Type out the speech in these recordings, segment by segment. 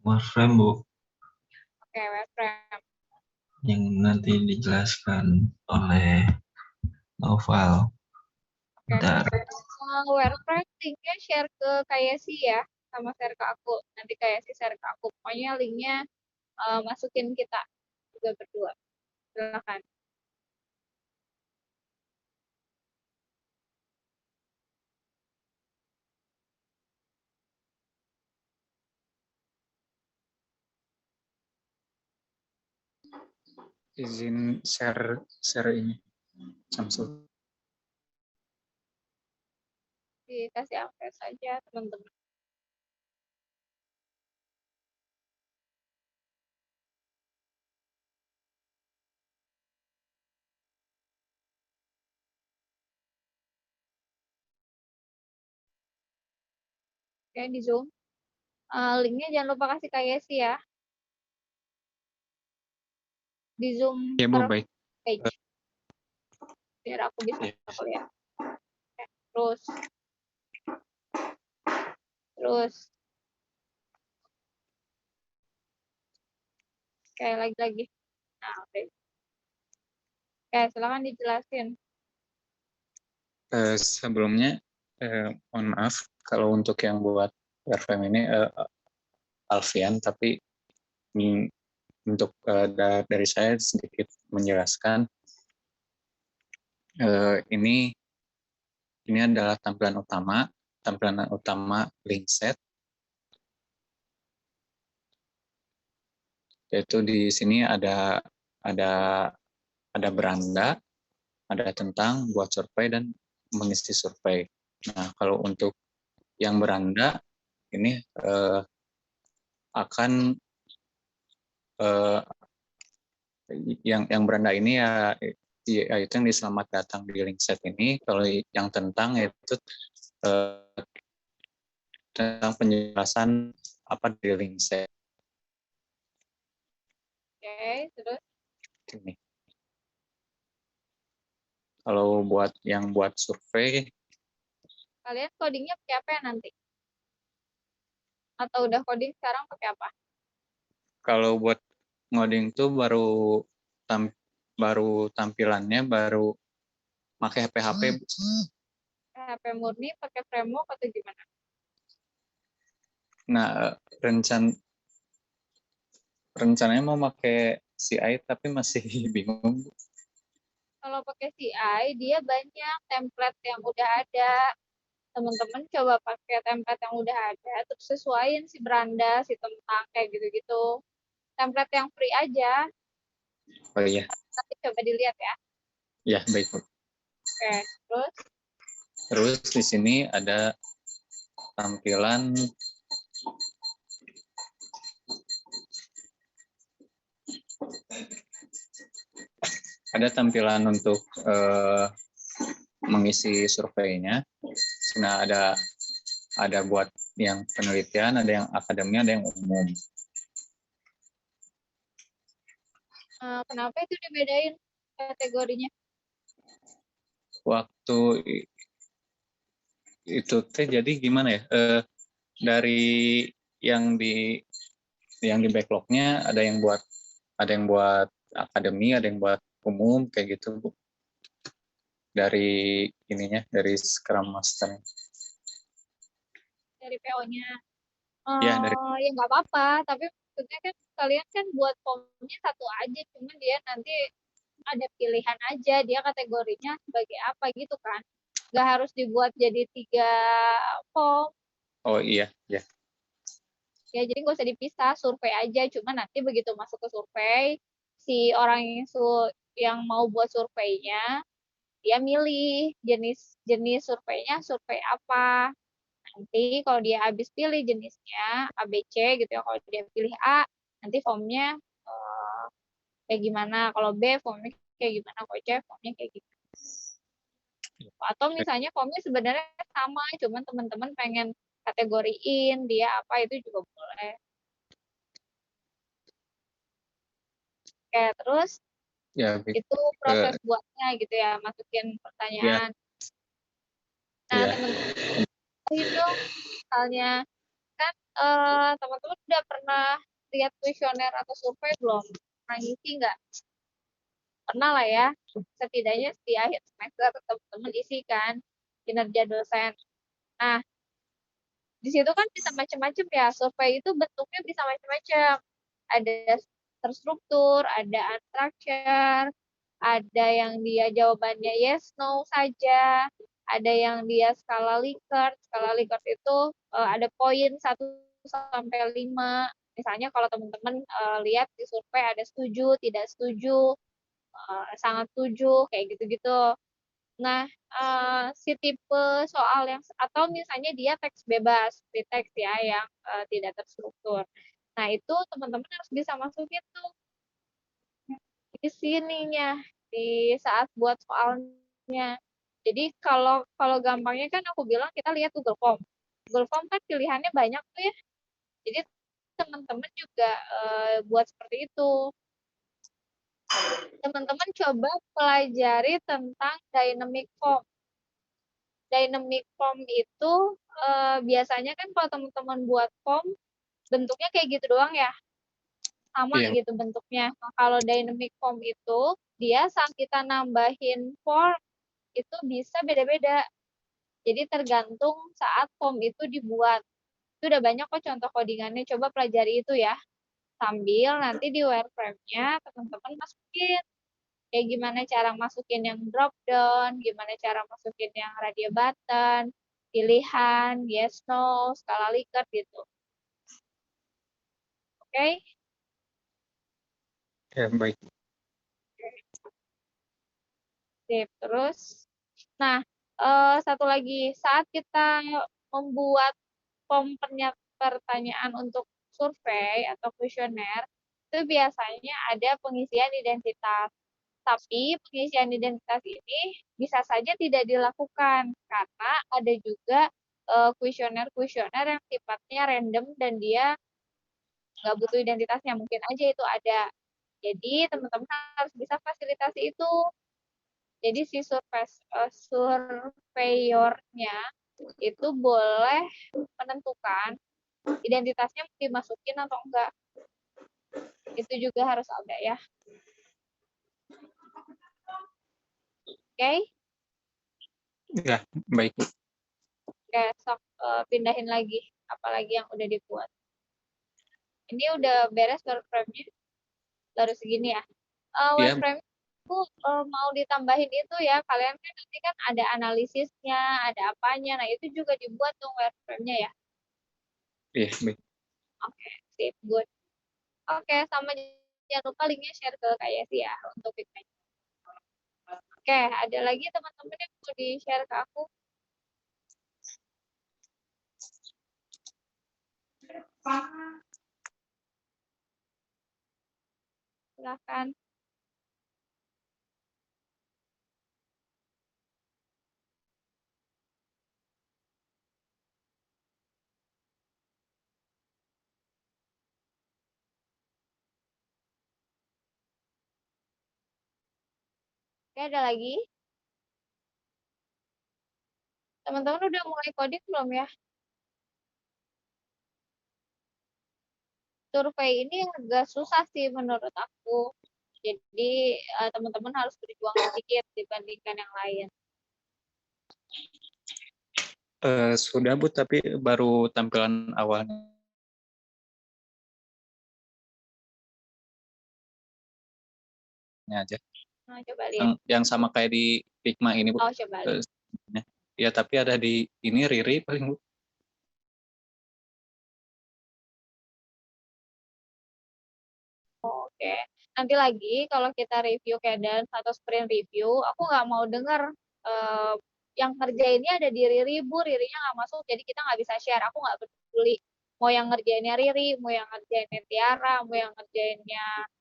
Warframe, Bu, Oke, wireframe. yang nanti dijelaskan oleh Noval. Oke. Bentar. Wireframe linknya share ke Kayesi ya, sama share ke aku. Nanti Kayesi share ke aku. Pokoknya linknya masukin kita juga berdua. Silakan. Izin share ini Samsung. Dikasih akses saja teman-teman. Oke, di Zoom. Linknya jangan lupa kasih Kayesi ya. Di Zoom Ya, Bu, baik. page. Biar aku bisa lihat. Oke, terus. Oke, lagi. Nah, oke. Oke, silakan dijelasin. Sebelumnya mohon maaf kalau untuk yang buat wireframe ini Alfian, tapi untuk dari saya sedikit menjelaskan, ini adalah tampilan utama link set, yaitu di sini ada beranda, ada tentang buat survei dan mengisi survei. Nah, kalau untuk yang beranda ini akan yang beranda ini ya itu yang diselamat datang di link set ini. Kalau yang tentang itu tentang penjelasan apa di link set. Oke, terus. Ini. Kalau buat survei, Kalian codingnya pakai apa ya nanti? Atau udah coding sekarang pakai apa? kalau buat ngoding tuh baru tampilannya baru pakai HP. HP murni pakai framework atau gimana? Nah, rencananya mau pakai CI tapi masih bingung. Kalau pakai CI, dia banyak template yang udah ada. Teman-teman coba pakai template yang udah ada, terus sesuaiin si beranda, si tentang, kayak gitu-gitu. Template yang free aja. Oh iya. Tapi coba dilihat ya. Ya, baik. Oke, terus? Terus di sini ada tampilan untuk mengisi surveinya. Nah, ada buat yang penelitian, ada yang akademi, ada yang umum. Kenapa itu dibedain kategorinya? Waktu itu jadi gimana ya? Dari yang di backlognya ada yang buat akademi, ada yang buat umum kayak gitu, Bu. Dari Scrum Master. Dari PO-nya. Ya, dari Ya nggak apa-apa, tapi maksudnya kan kalian kan buat formnya satu aja, cuman dia nanti ada pilihan aja, dia kategorinya sebagai apa gitu kan. Nggak harus dibuat jadi 3 form. Oh iya, ya. Ya, jadi nggak usah dipisah, survei aja. Cuma nanti begitu masuk ke survei, si orang yang mau buat surveinya, dia milih jenis surveinya, survei apa. Nanti kalau dia habis pilih jenisnya A, B, C gitu ya, kalau dia pilih A, nanti formnya kayak gimana. Kalau B, formnya kayak gimana. Kalau C, formnya kayak gitu. Atau misalnya formnya sebenarnya sama, cuman teman-teman pengen kategoriin dia apa, itu juga boleh. Oke, terus Ya, itu proses buatnya gitu ya, masukin pertanyaan. Nah, teman-teman itu misalnya kan teman-teman udah pernah lihat kuesioner atau survei belum? Pernah ngisi nggak? Pernah lah ya, setidaknya di akhir semester teman-teman isi kan kinerja dosen. Nah, di situ kan bisa macam-macam ya, survei itu bentuknya bisa macam-macam. Ada terstruktur, ada unstructured, ada yang dia jawabannya yes, no saja, ada yang dia skala Likert. Skala Likert itu ada poin 1 sampai 5. Misalnya kalau teman-teman lihat di survei ada setuju, tidak setuju, sangat setuju, kayak gitu-gitu. Nah, si tipe soal yang atau misalnya dia teks bebas, free text ya, yang tidak terstruktur. Nah, itu teman-teman harus bisa masukin tuh di sininya di saat buat soalnya. Jadi kalau kalau gampangnya kan aku bilang kita lihat Google Form. Google Form kan pilihannya banyak tuh ya. Jadi teman-teman juga buat seperti itu. Teman-teman coba pelajari tentang dynamic form. Dynamic form itu biasanya kan kalau teman-teman buat form bentuknya kayak gitu doang ya, sama gitu bentuknya. Nah, kalau dynamic form itu dia saat kita nambahin form itu bisa beda-beda. Jadi tergantung saat form itu dibuat. Itu udah banyak kok contoh codingannya, coba pelajari itu ya. Sambil nanti di wireframe-nya teman-teman masukin. Kayak gimana cara masukin yang drop down, gimana cara masukin yang radio button, pilihan, yes, no, skala Likert gitu. Oke? Ya, baik. Sip. Terus, nah, satu lagi, saat kita membuat form pertanyaan untuk survei atau kuesioner, itu biasanya ada pengisian identitas. Tapi pengisian identitas ini bisa saja tidak dilakukan karena ada juga kuesioner-kuesioner yang sifatnya random dan dia nggak butuh identitasnya, mungkin aja itu ada. Jadi teman-teman harus bisa fasilitasi itu. Jadi si surveyornya itu boleh menentukan identitasnya dimasukin atau enggak. Itu juga harus ada ya. Oke? Ya, baik. Oke, sok pindahin lagi. Apalagi yang udah dibuat. Ini udah beres wireframe-nya. Baru segini ya. Wireframe itu mau ditambahin itu ya. Kalian kan nanti kan ada analisisnya, ada apanya. Nah, itu juga dibuat tuh wireframe-nya ya. Iya, baik. Oke, sip, good. Oke, sama jangan lupa linknya share ke Kak Yesi ya untuk feedback. Oke, ada lagi teman-teman yang mau di-share ke aku? Silahkan. Oke, ada lagi? Teman-teman udah mulai coding belum ya? Survei ini agak susah sih menurut aku. Jadi teman-teman harus berjuang sedikit dibandingkan yang lain. Sudah, Bu, tapi baru tampilan awalnya aja. Nah, coba lihat. Yang sama kayak di Figma ini, Bu. Oh, coba lihat. Ya, tapi ada di ini Riri paling, Bu. Oke. Nanti lagi kalau kita review cadence atau sprint review, aku nggak mau dengar yang ngerjainnya ada di Riri, Bu, Ririnya nggak masuk, jadi kita nggak bisa share. Aku nggak peduli. Mau yang ngerjainnya Riri, mau yang ngerjainnya Tiara, mau yang ngerjainnya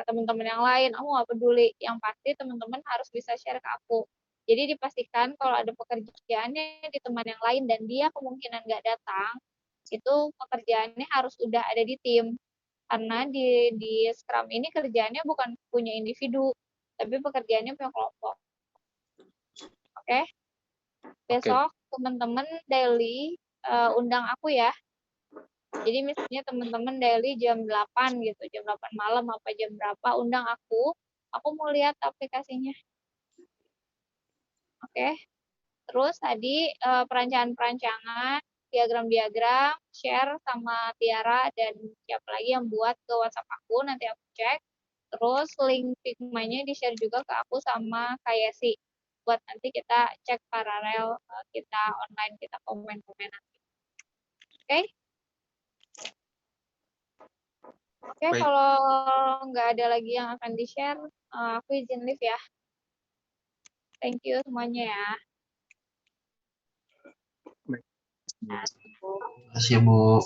teman-teman yang lain, aku nggak peduli. Yang pasti teman-teman harus bisa share ke aku. Jadi dipastikan kalau ada pekerjaannya di teman yang lain dan dia kemungkinan nggak datang, itu pekerjaannya harus udah ada di tim. Karena di Scrum ini kerjaannya bukan punya individu, tapi pekerjaannya punya kelompok. Oke? Besok teman-teman daily undang aku ya. Jadi misalnya teman-teman daily jam 8 gitu, jam 8 malam apa jam berapa, undang aku mau lihat aplikasinya. Oke. Terus tadi perancangan-perancangan, diagram-diagram, share sama Tiara dan siapa lagi yang buat ke WhatsApp aku, nanti aku cek. Terus link Figma-nya di-share juga ke aku sama Kak Yesi. Buat nanti kita cek paralel, kita online, kita komen-komen nanti. Oke? Oke, Baik. kalau nggak ada lagi yang akan di-share, aku izin live ya. Thank you semuanya ya. Baik. Nah, Terima kasih, Bu.